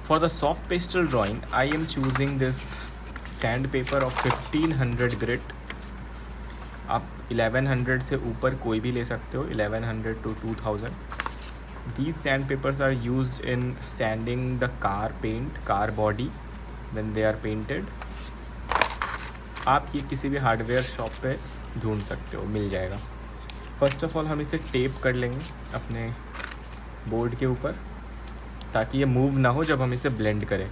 For the soft pastel drawing, I am choosing this sandpaper of 1500 grit. आप 1100 से ऊपर कोई भी ले सकते हो, 1100 to 2000. These sandpapers are used in sanding the car paint, car body when they are painted. आप ये किसी भी हार्डवेयर शॉप पे ढूंढ सकते हो, मिल जाएगा. फर्स्ट ऑफ ऑल हम इसे टेप कर लेंगे अपने बोर्ड के ऊपर, ताकि ये मूव ना हो जब हम इसे ब्लेंड करें.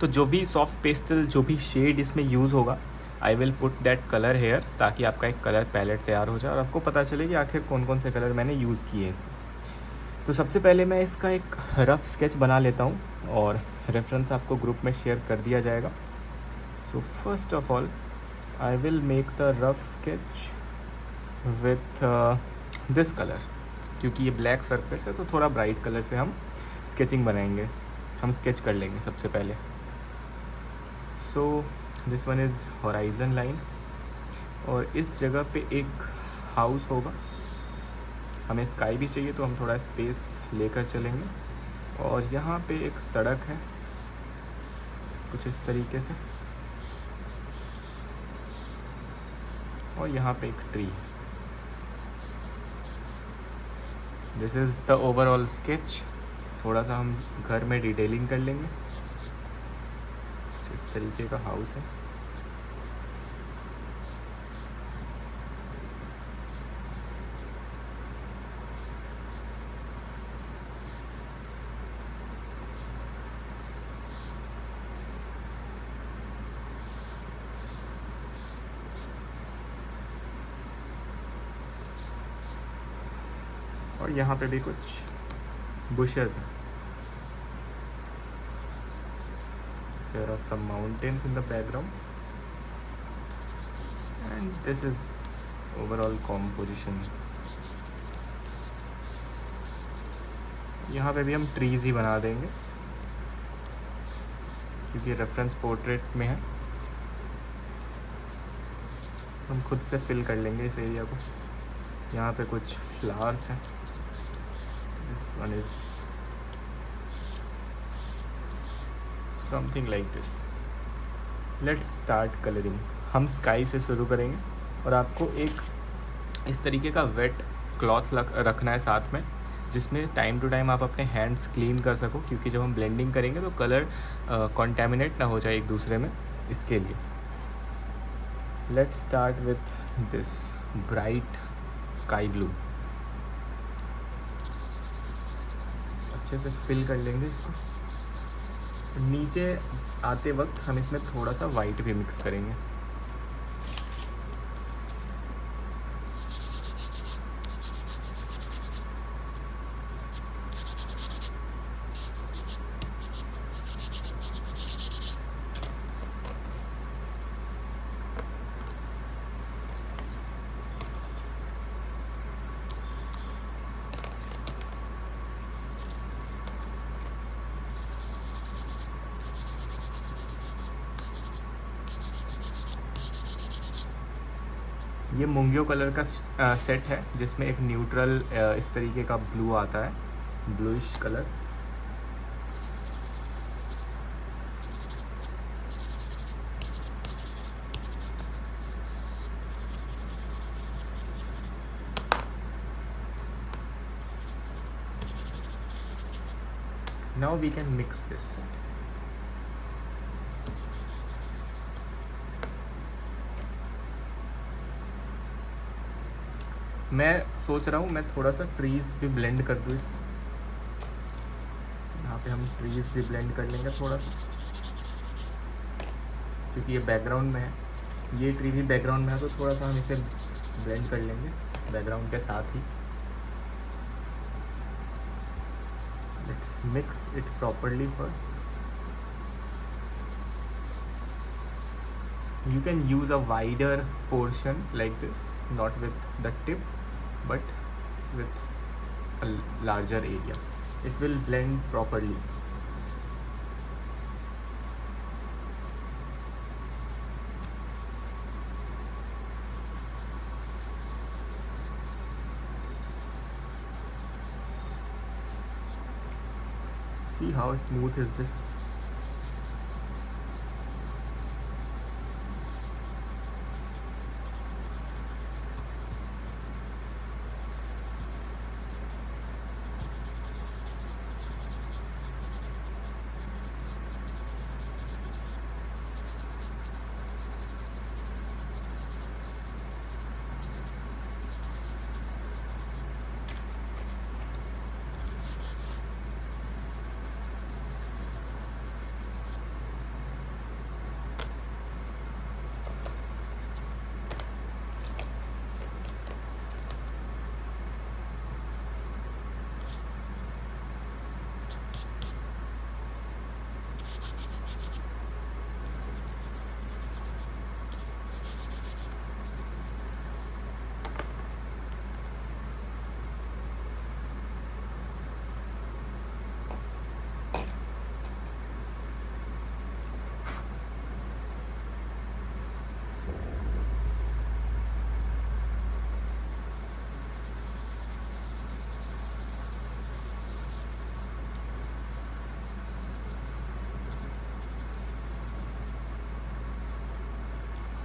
तो जो भी सॉफ्ट पेस्टल, जो भी शेड इसमें यूज़ होगा, I will put that colour here, ताकि आपका एक कलर पैलेट तैयार हो जाए और आपको पता चले कि आखिर कौन कौन से कलर मैंने यूज़ किए हैं इसमें. तो सबसे पहले मैं इसका एक रफ़ स्केच बना लेता हूँ और रेफरेंस आपको ग्रुप में शेयर कर दिया जाएगा. So first of all I will make the rough sketch with this colour. क्योंकि ये ब्लैक सरफेस है तो थोड़ा ब्राइट कलर से हम स्केचिंग बनाएंगे, हम स्केच कर लेंगे सबसे पहले. So this one is horizon line और इस जगह पे एक हाउस होगा. हमें स्काई भी चाहिए तो हम थोड़ा स्पेस लेकर चलेंगे. और यहाँ पे एक सड़क है कुछ इस तरीके से, और यहाँ पे एक tree. This is the overall sketch. थोड़ा सा हम घर में डिटेलिंग कर लेंगे. इस तरीके का हाउस है. और यहाँ पे भी कुछ बुशेस हैं. There are some mountains in the background and this is overall composition. यहाँ पे भी हम ट्रीज़ ही बना देंगे क्योंकि रेफरेंस पोर्ट्रेट में है. हम खुद से फिल कर लेंगे इस एरिया को. यहाँ पे कुछ फ्लावर्स हैं. This one is something like this. Let's start colouring. हम स्काई से शुरू करेंगे और आपको एक इस तरीके का वेट क्लॉथ रखना है साथ में, जिसमें टाइम टू टाइम आप अपने हैंड्स क्लीन कर सको, क्योंकि जब हम ब्लेंडिंग करेंगे तो कलर कॉन्टेमिनेट ना हो जाए एक दूसरे में. इसके लिए let's start with this bright sky blue. अच्छे से फिल कर लेंगे इसको. नीचे आते वक्त हम इसमें थोड़ा सा वाइट भी मिक्स करेंगे. ये मूंगियो कलर का सेट है जिसमें एक न्यूट्रल इस तरीके का ब्लू आता है, bluish colour. Now we can mix this. मैं सोच रहा हूँ मैं थोड़ा सा ट्रीज़ भी ब्लेंड कर दूँ इसमें. यहाँ पे हम ट्रीज़ भी ब्लेंड कर लेंगे थोड़ा सा, क्योंकि ये बैकग्राउंड में है. ये ट्री भी बैकग्राउंड में है तो थोड़ा सा हम इसे ब्लेंड कर लेंगे बैकग्राउंड के साथ ही. Let's mix it properly first. You can use a wider portion like this, not with the tip but with a larger area. It will blend properly. See how smooth is this.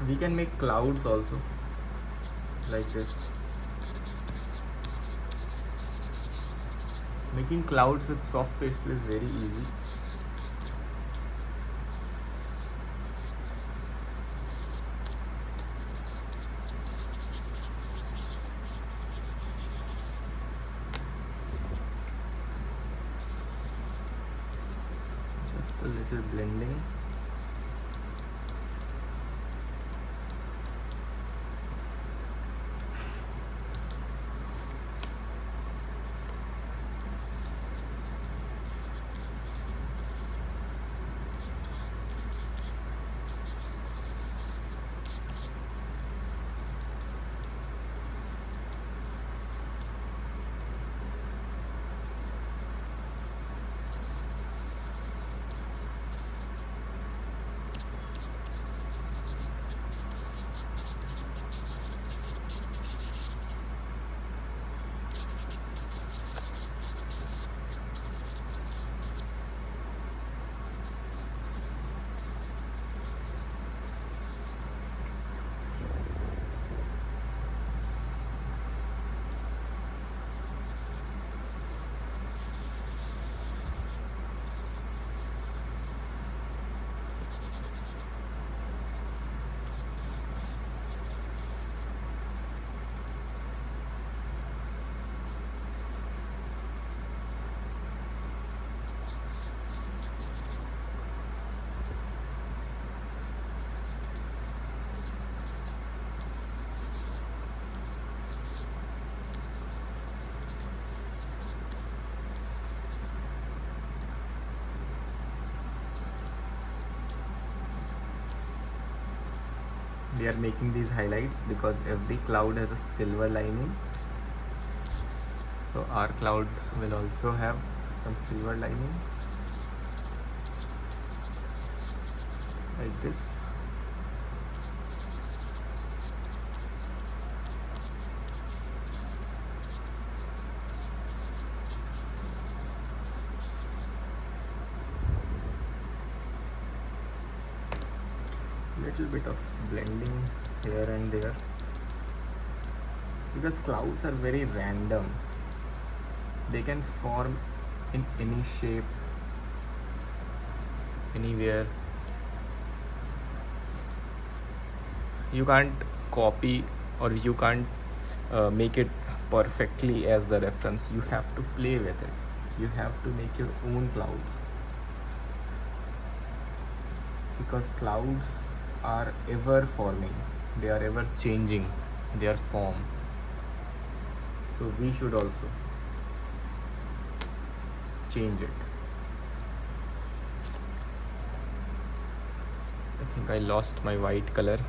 We can make clouds also like this. Making clouds with soft pastel is very easy. Just a little blending. We are making these highlights because every cloud has a silver lining, so our cloud will also have some silver linings like this. Little bit of blending here and there because clouds are very random. They can form in any shape, anywhere. You can't copy or you can't make it perfectly as the reference. You have to play with it. You have to make your own clouds because clouds are ever forming, they are ever changing their form, so we should also change it. I think I lost my white color.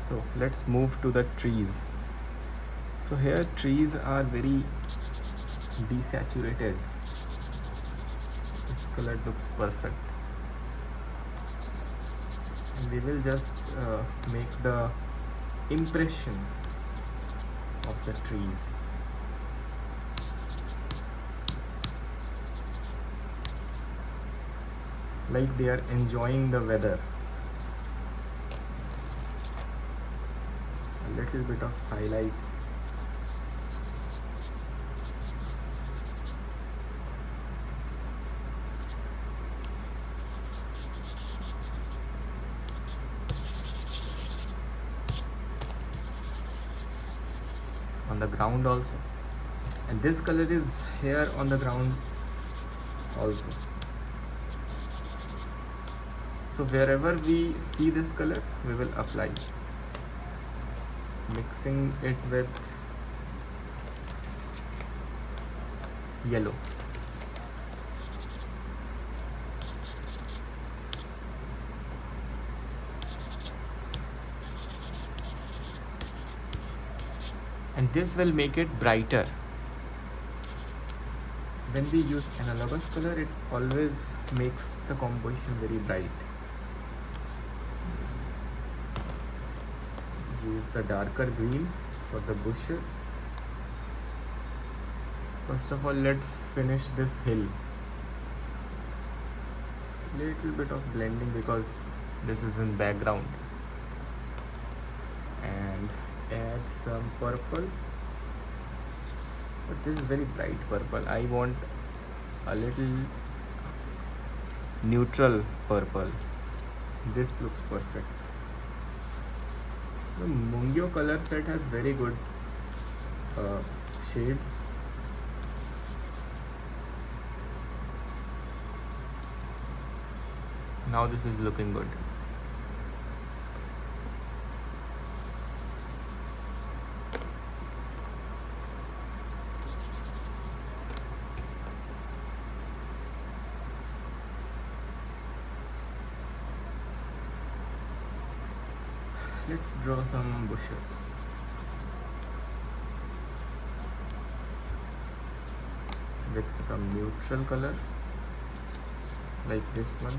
So let's move to the trees. So here trees are very desaturated. This color looks perfect, and we will just make the impression of the trees. Like they are enjoying the weather. A little bit of highlights. On the ground also, and this color is here on the ground also. So wherever we see this color, we will apply, mixing it with yellow. And this will make it brighter. When we use analogous color, it always makes the composition very bright. Use the darker green for the bushes. First of all, let's finish this hill. Little bit of blending because this is in background. And add some purple, but this is very bright purple. I want a little neutral purple. This looks perfect. The Mungyo color set has very good shades. Now this is looking good. Let's draw some bushes. With some neutral color, like this one.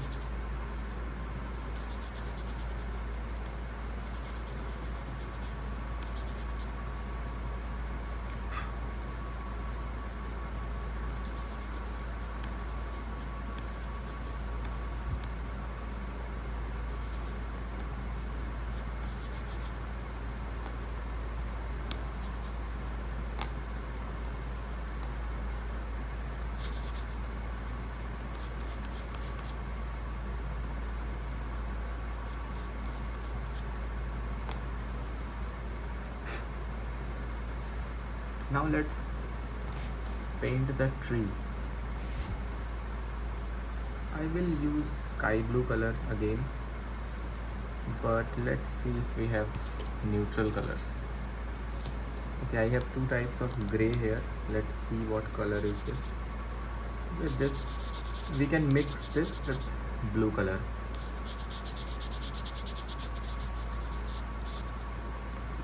Now let's paint the tree. I will use sky blue color again, but let's see if we have neutral colors. Okay, I have two types of gray here. Let's see what color is this. With this, we can mix this with blue color.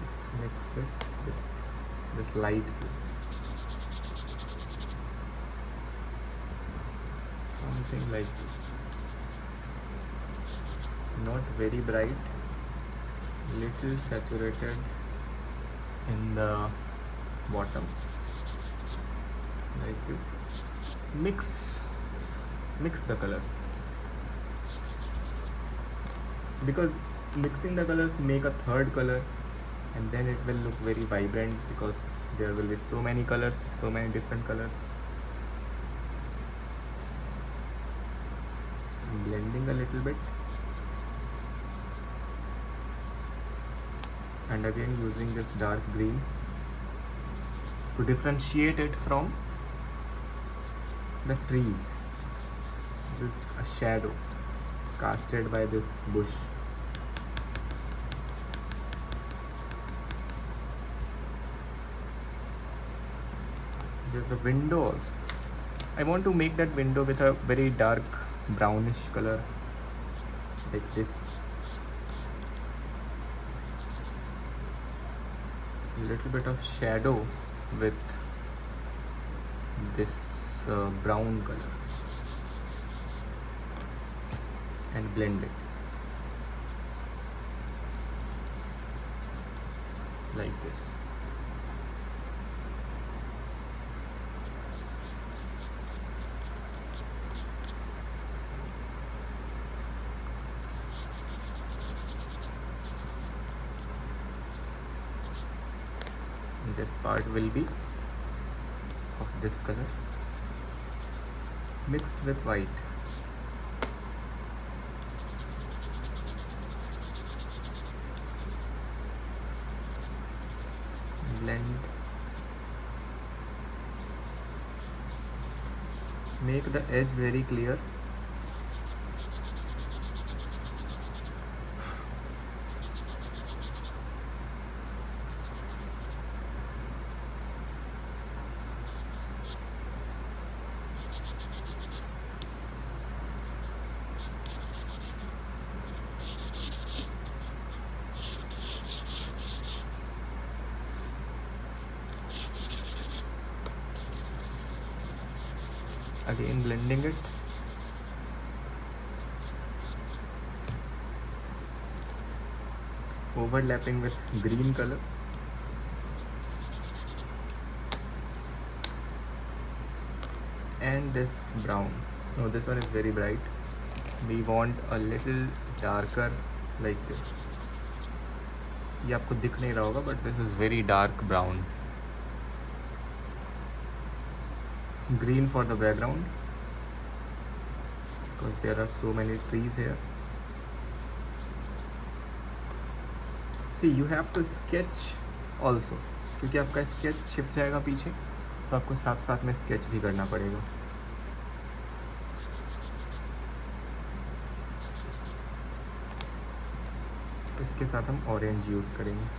Let's mix this with this light blue. Something like this. Not very bright, little saturated in the bottom, like this. Mix the colors, because mixing the colors make a third color, and then it will look very vibrant because there will be so many colors, so many different colors. I'm blending a little bit, and again using this dark green to differentiate it from the trees. This is a shadow casted by this bush. There's a window also. I want to make that window with a very dark brownish color, like this. A little bit of shadow with this brown color, and blend it. like this. And this part will be of this color mixed with white. Blend. Make the edge very clear. Again blending it. Overlapping with green color. And this brown. No, this one is very bright. We want a little darker like this. ये आपको दिख नहीं रहा होगा, but this is very dark brown. Green for the background because there are so many trees here. See, you have to sketch also, क्योंकि आपका sketch छिप जाएगा पीछे, तो आपको साथ साथ में स्केच भी करना पड़ेगा. इसके साथ हम ऑरेंज यूज़ करेंगे.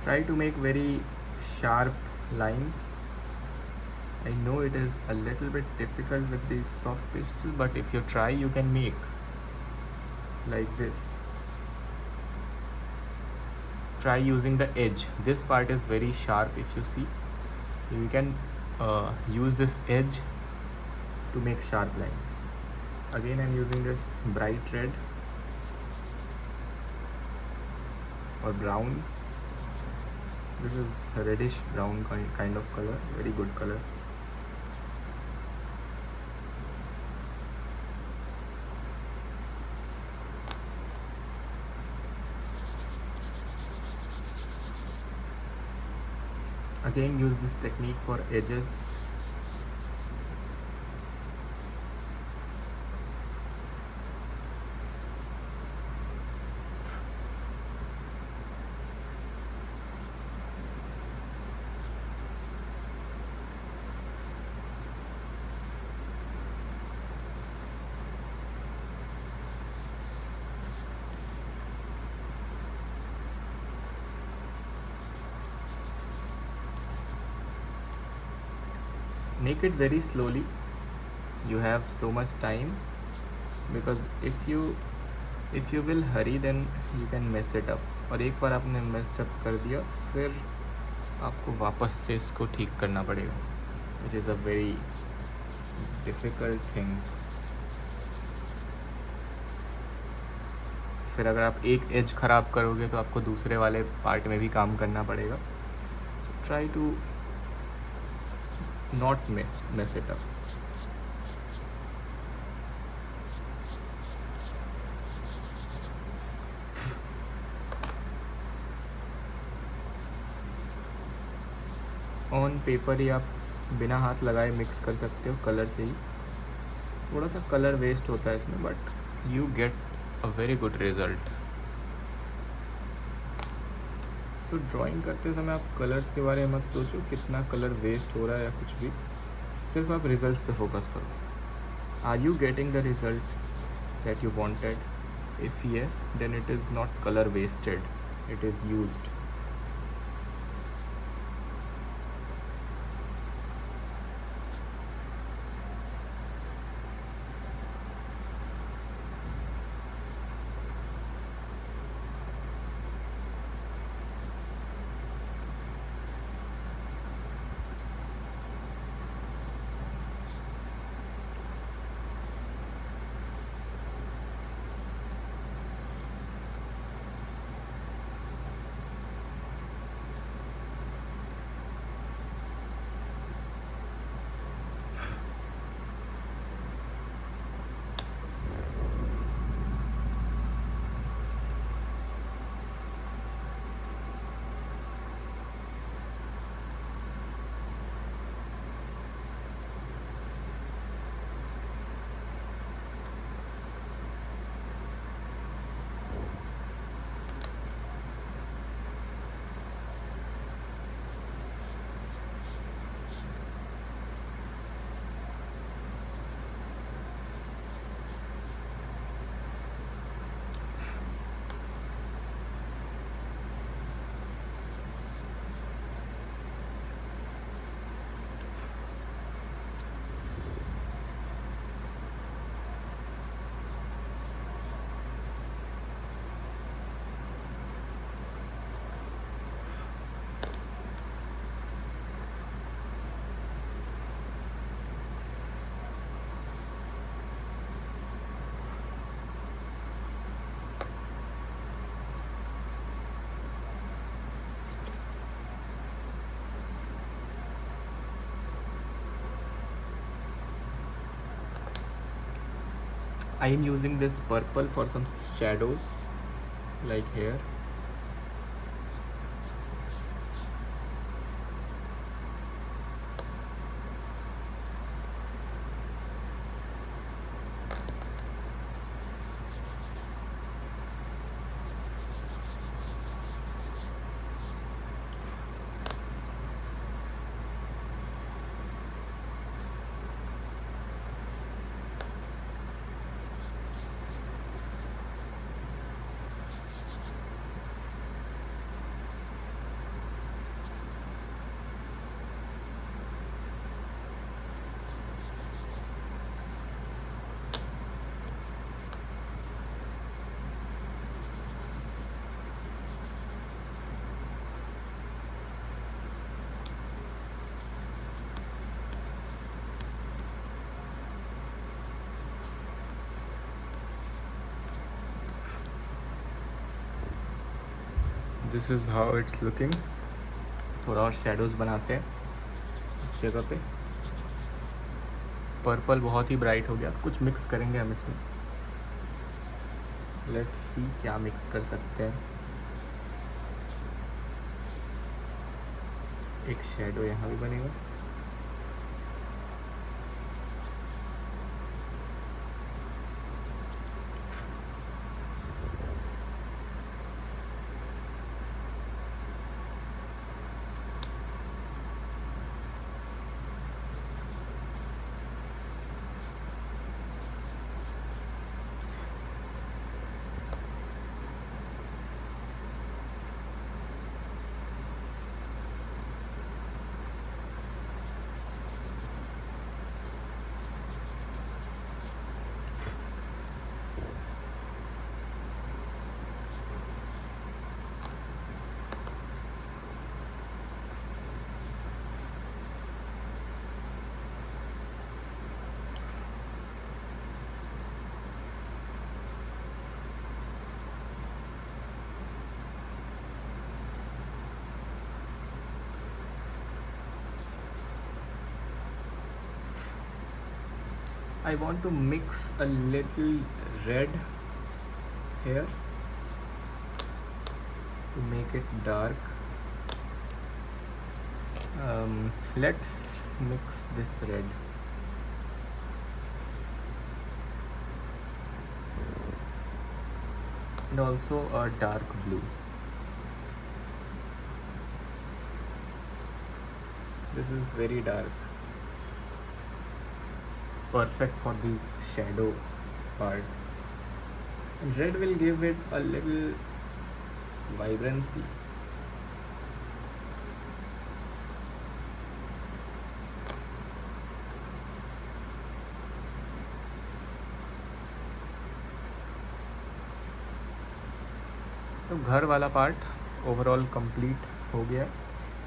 Try to make very sharp lines. I know it is a little bit difficult with these soft pastel, but if you try, you can make like this. Try using the edge. This part is very sharp if you see. So you can use this edge to make sharp lines. Again, I'm using this bright red or brown. This is a reddish brown kind of color, very good color. Again, use this technique for edges. Make it very slowly. You have so much time, because if you will hurry, then you can mess it up. और एक बार आपने messed up कर दिया, फिर आपको वापस से इसको ठीक करना पड़ेगा, which is a very difficult thing. फिर अगर आप एक एज ख़राब करोगे तो आपको दूसरे वाले पार्ट में भी काम करना पड़ेगा. So try to not mess it up. On paper ही आप बिना हाथ लगाए मिक्स कर सकते हो कलर से ही. थोड़ा सा कलर वेस्ट होता है इसमें, but you get a very good result. So drawing करते समय आप कलर्स के बारे में मत सोचो कितना कलर वेस्ट हो रहा है या कुछ भी. सिर्फ आप रिजल्ट्स पे फोकस करो. Are you getting the result that you wanted? If yes, then it is not colour wasted, it is used. I am using this purple for some shadows like here. This is how it's looking. थोड़ा और shadows बनाते हैं इस जगह पे. Purple बहुत ही bright हो गया, कुछ मिक्स करेंगे हम इसमें. लेट्स सी क्या मिक्स कर सकते हैं. एक शेडो यहाँ भी बनेगा. I want to mix a little red here to make it dark. Let's mix this red. And also a dark blue. This is very dark. Perfect for the shadow part. And red will give it a little vibrancy. तो घर वाला part overall complete हो गया.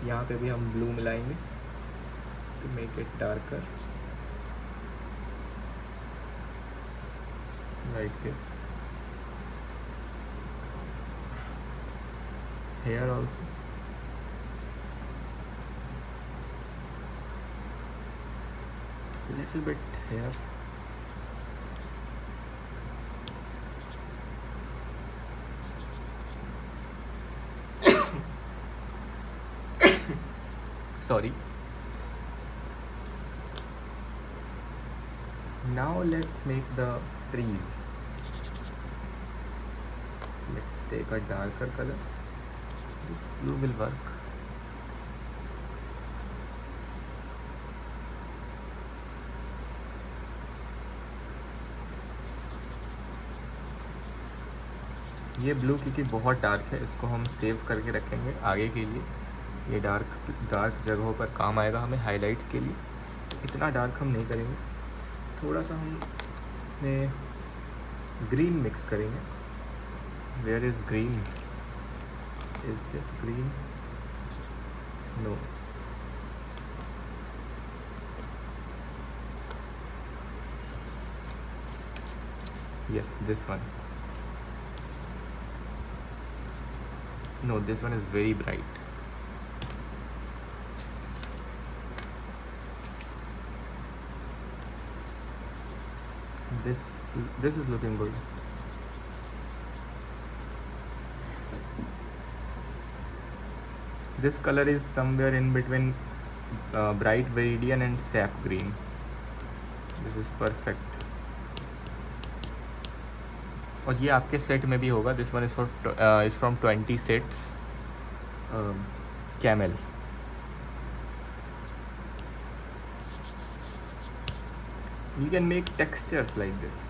यहाँ पे भी हम blue मिलाएंगे to make it darker. Like this. Here also. A little bit here. Sorry. Now let's make the trees. Let's take a darker color. This blue will work. ये blue क्योंकि बहुत डार्क है, इसको हम सेव करके रखेंगे आगे के लिए. ये डार्क जगहों पर काम आएगा हमें हाइलाइट्स के लिए. इतना डार्क हम नहीं करेंगे. थोड़ा सा हम इसमें ग्रीन मिक्स करेंगे. Where is green? Is this green? No. Yes, this one. No, this one is very bright. This is looking good. This color is somewhere in between bright viridian and sap green. This is perfect. और ये आपके set में भी होगा. This one is from 20 sets. Camel. You can make textures like this.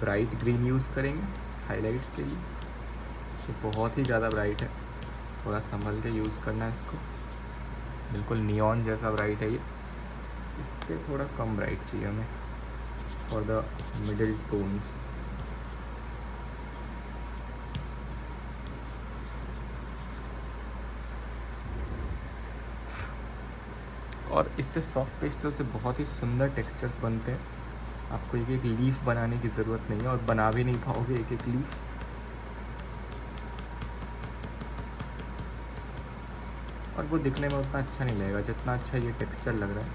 Bright green use करेंगे highlights के लिए. ये बहुत ही ज़्यादा ब्राइट है, थोड़ा संभल के यूज़ करना है इसको. बिल्कुल नियॉन जैसा ब्राइट है ये. इससे थोड़ा कम ब्राइट चाहिए हमें फॉर द मिडिल टोन्स. और इससे सॉफ्ट पेस्टल से बहुत ही सुंदर टेक्सचर्स बनते हैं. आपको एक एक लीफ बनाने की ज़रूरत नहीं है, और बना भी नहीं पाओगे एक एक लीफ. और वो दिखने में उतना अच्छा नहीं लगेगा जितना अच्छा ये टेक्सचर लग रहा है.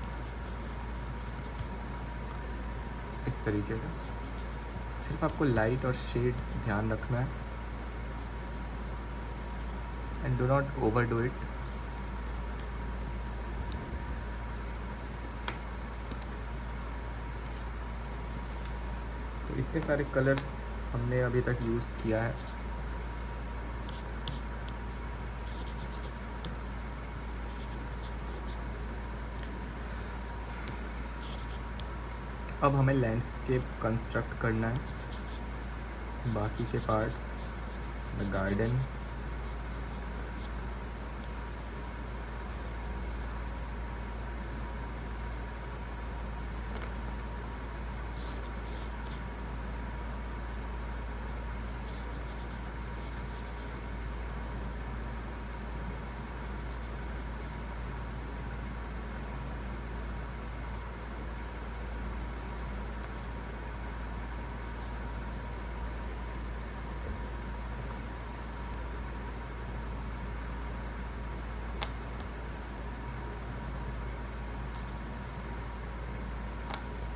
इस तरीके से सिर्फ आपको लाइट और शेड ध्यान रखना है. And do not over do it. तो इतने सारे कलर्स हमने अभी तक यूज़ किया है. अब हमें लैंडस्केप कंस्ट्रक्ट करना है. बाकी के parts, the garden,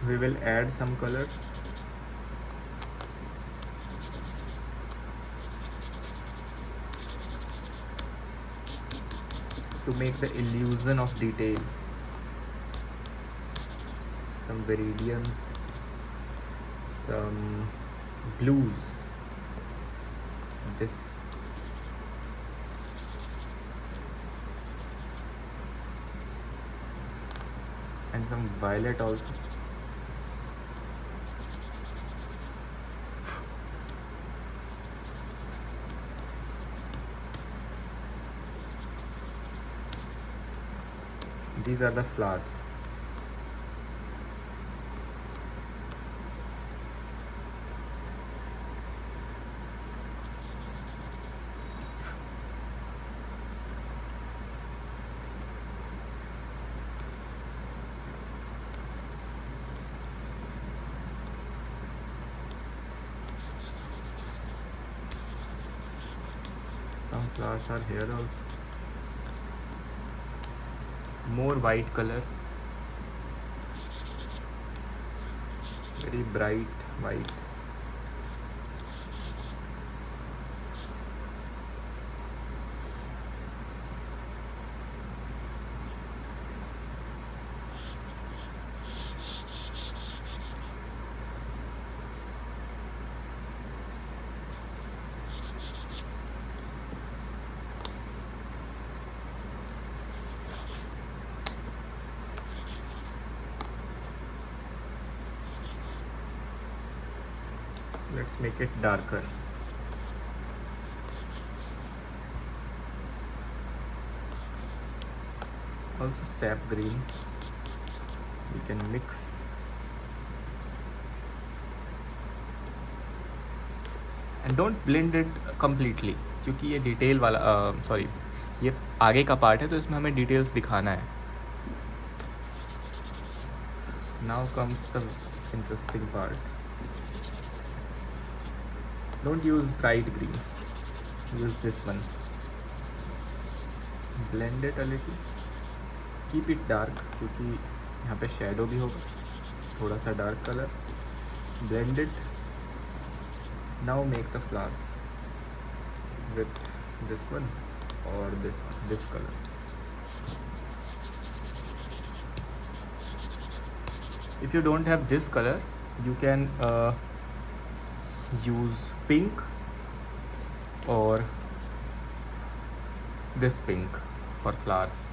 we will add some colors. To make the illusion of details. Some viridians, some blues, this, and some violet also. These are the flowers. Some flowers are here also. More white color, very bright white. Let's make it darker. also sap green we can mix. And don't blend it completely, क्योंकि ये detail वाला sorry ये आगे का part है तो इसमें हमें डिटेल्स दिखाना है. Now comes the interesting part. Don't use bright green, use this one. Blend it a little, keep it dark क्योंकि यहाँ पे शेडो भी होगा, थोड़ा सा dark colour. Blend it. Now make the flowers with this one or this one, this color. If you don't have this color, you can use pink or this pink for flowers.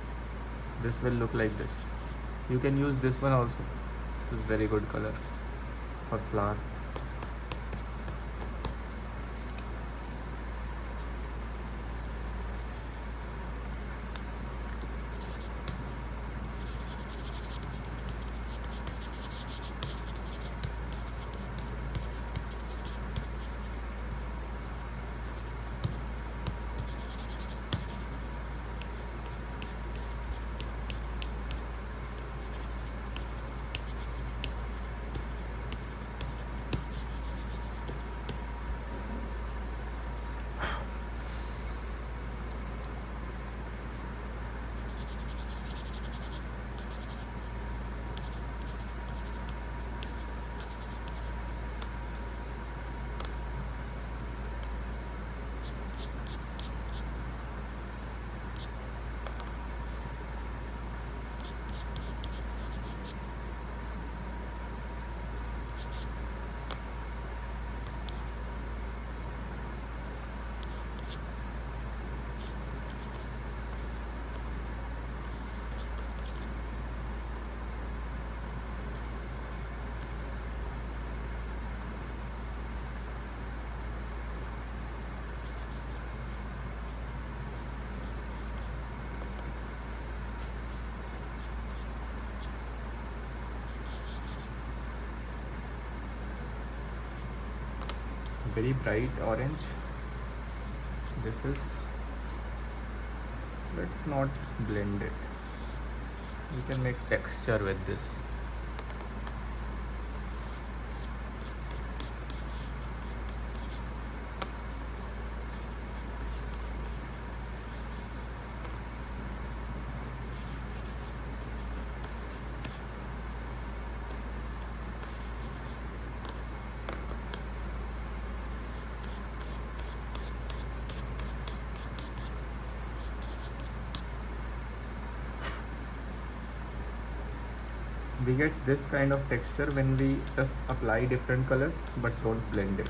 This will look like this. You can use this one also. This is very good color for flower. Very bright orange. This is, let's not blend it, we can make texture with this. We get this kind of texture when we just apply different colors but don't blend it.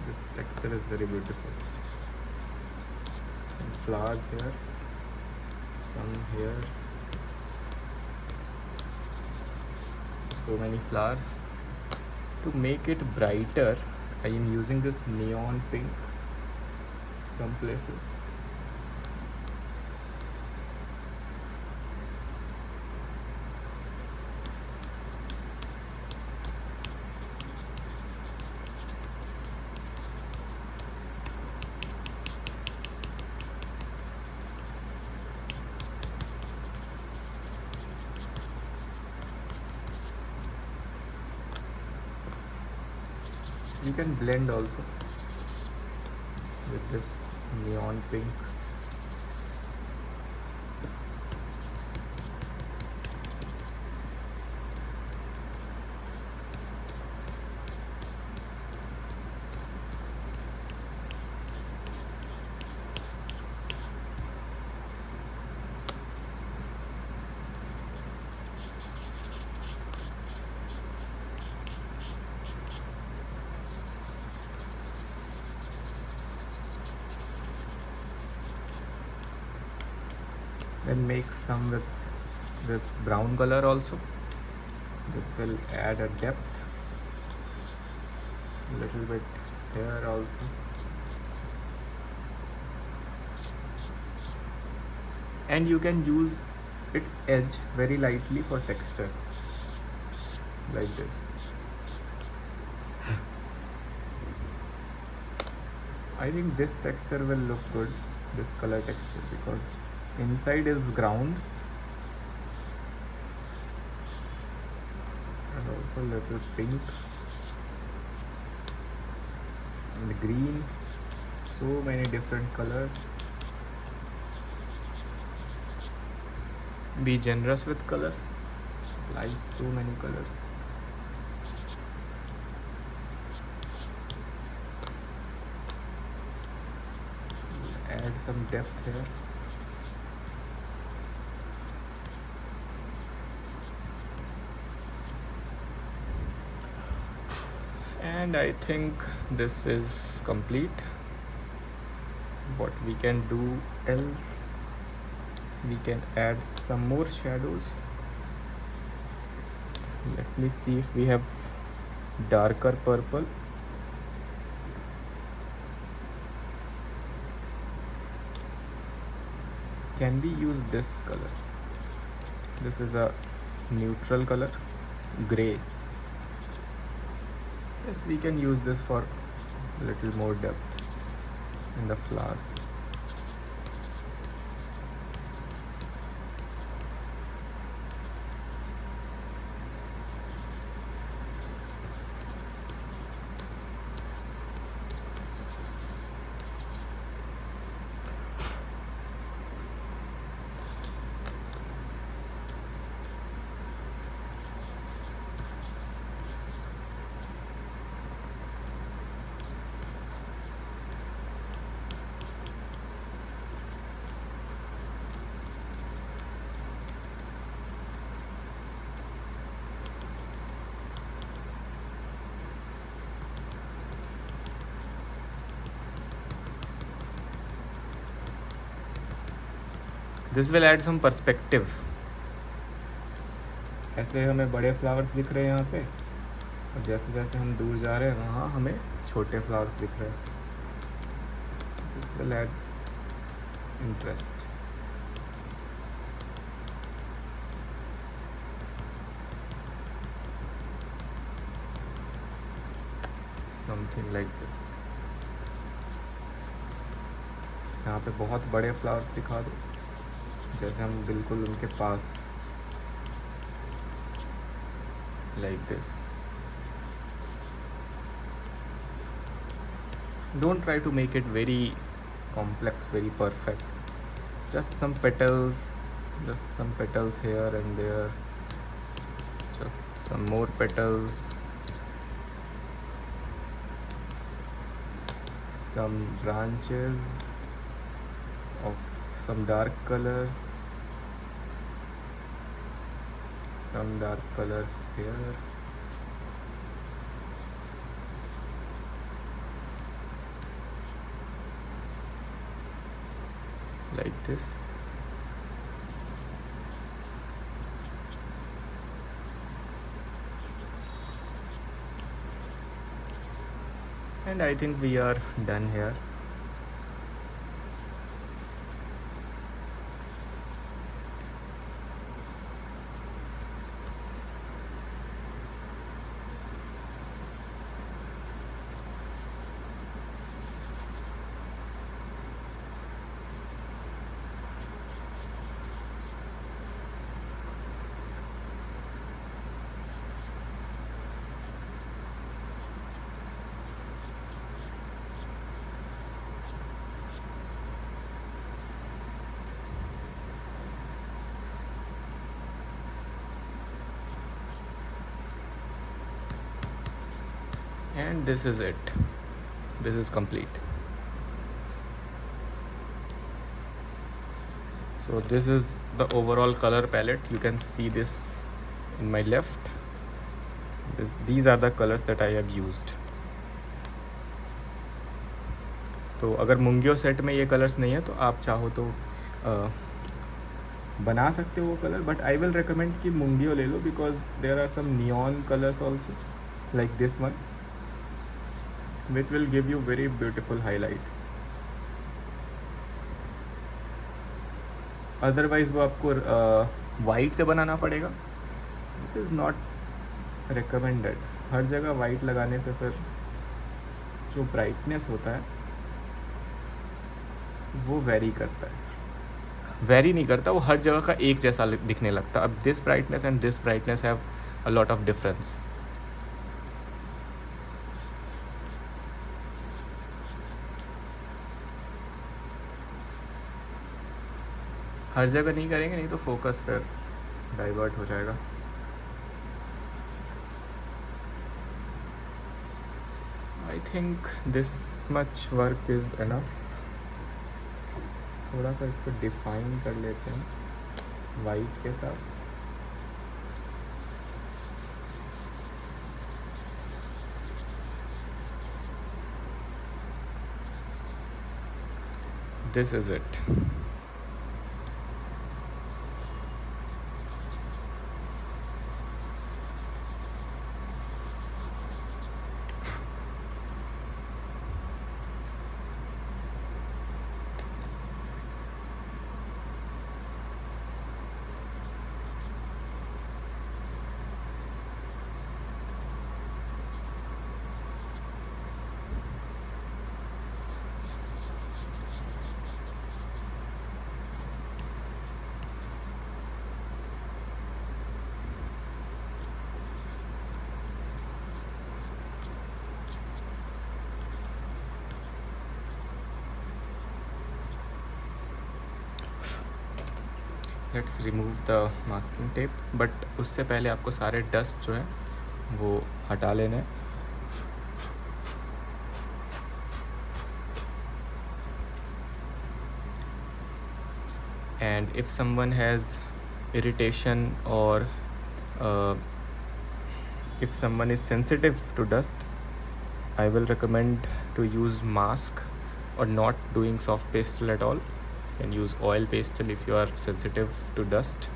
This texture is very beautiful. Some flowers here, some here, so many flowers. To make it brighter, I am using this neon pink some places. You can blend also with this neon pink. Then make some with this brown color also. This will add a depth, a little bit here also. and you can use its edge very lightly for textures like this. I think this texture will look good, this color texture, because inside is ground and also little pink and green, so many different colors. Be generous with colors, apply so many colors. Add some depth here. And I think this is complete. What we can do else, we can add some more shadows. Let me see if we have darker purple. Can we use this color? This is a neutral color, gray. Yes, we can use this for a little more depth in the flowers. This will add some perspective. ऐसे हमें बड़े flowers दिख रहे हैं यहाँ पे, और जैसे जैसे हम दूर जा रहे हैं वहाँ हमें छोटे फ्लावर्स दिख रहे हैं. This will add interest. Something like this. यहाँ पे बहुत बड़े फ्लावर्स दिखा दो, जैसे हम बिल्कुल उनके पास, like this. Don't try to make it very complex, very perfect. Just some petals here and there, just some more petals, some branches of some dark colors, some dark colors here, like this. And I think we are done here. And this is it. This is complete. So this is the overall color palette. You can see this in my left. These are the colors that I have used. तो अगर मुंगियो set में ये colours नहीं है तो आप चाहो तो बना सकते हो वो colour, but I will recommend कि मुंगियो ले लो, because there are some neon colours also like this one, which will give you very beautiful highlights. Otherwise वो आपको वाइट से बनाना पड़ेगा, विच इज़ नॉट रिकमेंडेड। हर जगह वाइट लगाने से फिर जो ब्राइटनेस होता है वो वेरी करता है, वेरी नहीं करता, वो हर जगह का एक जैसा दिखने लगता। अब this brightness and this brightness have a lot of difference. हर जगह नहीं करेंगे, नहीं तो फोकस फिर डाइवर्ट हो जाएगा। I think this much work is enough. थोड़ा सा इसको डिफाइन कर लेते हैं वाइट के साथ। This is it. Let's remove the masking tape, but उससे पहले आपको सारे डस्ट जो है वो हटा लेना है। And if someone has irritation or if someone is sensitive to dust, I will recommend to use mask or not doing soft pastel at all, and use oil pastel if you are sensitive to dust.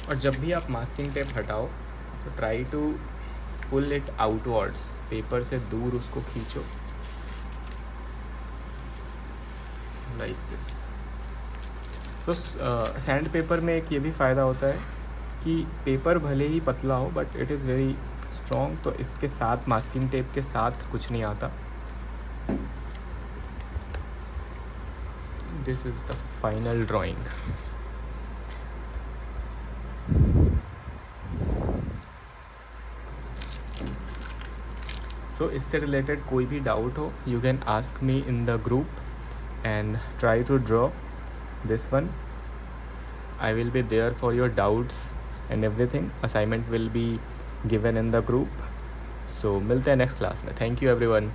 और जब भी आप masking tape हटाओ तो try to pull it outwards, paper से दूर उसको खींचो, लाइक दिस। तो सैंड पेपर में एक ये भी फ़ायदा होता है कि पेपर भले ही पतला हो but it is very strong, तो इसके साथ मास्किंग टेप के साथ कुछ नहीं आता। This is the final drawing. So इससे रिलेटेड कोई भी डाउट हो, you can ask me in the group and try to draw this one. I will be there for your doubts and everything. Assignment will be given in the group. So मिलते हैं next class में। Thank you everyone.